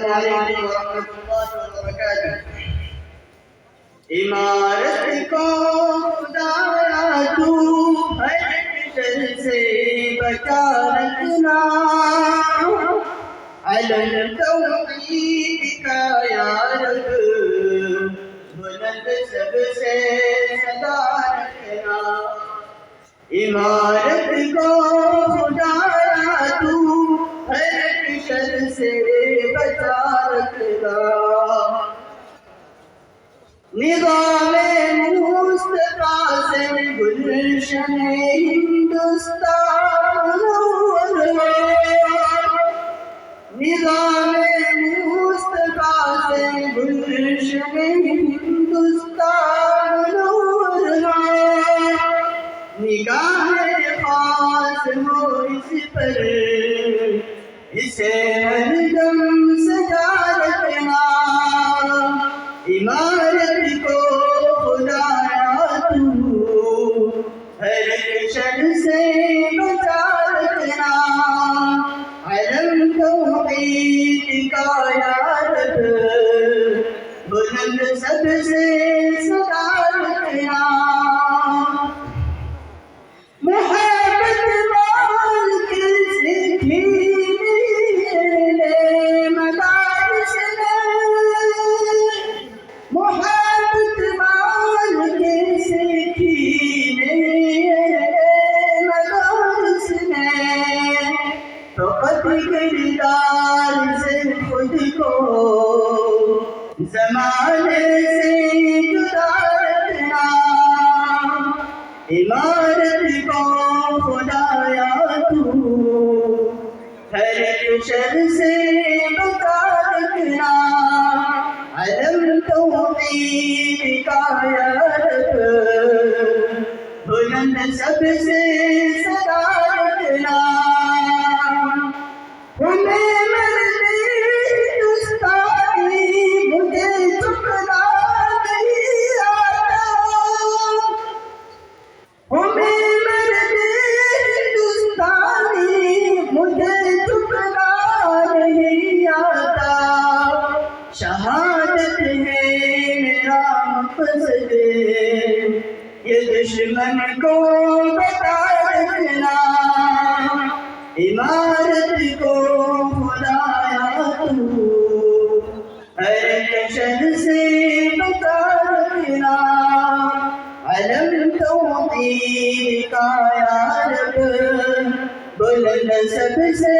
علیکم ورحمۃ اللہ وبرکاتہ۔ عمارت کو خدایا تو ہر شر سے بچا رکھنا، علم توحید کا یا رب بلند سب سے صدا رکھنا۔ عمارت کو خدایا تو ہر شر سے بچا رکھنا، نظام مصطفیٰ سے گلشن ہندوستان نور ہے، نظام مصطفیٰ سے گلشن ہندوستان نور ہے، نگاہ خاص ہو اس پر اسے ہر دم سجا رکھنا۔ عمارت کو خدایا تو ہر شر سے بچا رکھنا، علم توحید کا یا رب بلند سب سے صدا رکھنا۔ محبت مال کے سکھینے مدارس میں، محبت مال کے سکھینے مدارس میں، فقط کردار سے خود کو زمانے سے جدا رکھنا۔ عمارت کو خدایا تو ہر شر سے بچا رکھنا، علم توحید کا یا رب بلند سب سے صدا رکھنا۔ ہمیں مرد ہندوستانی مجھے جھکنا نہیں آتا، ہمیں مرد ہندوستانی مجھے جھکنا نہیں آتا، شہادت ہے میرا مقصد یہ دشمن کو بتا رکھنا۔ عمارت کو خدایا تو ہر شر سے بچا رکھنا، علم توحید کا یا رب بلند سب سے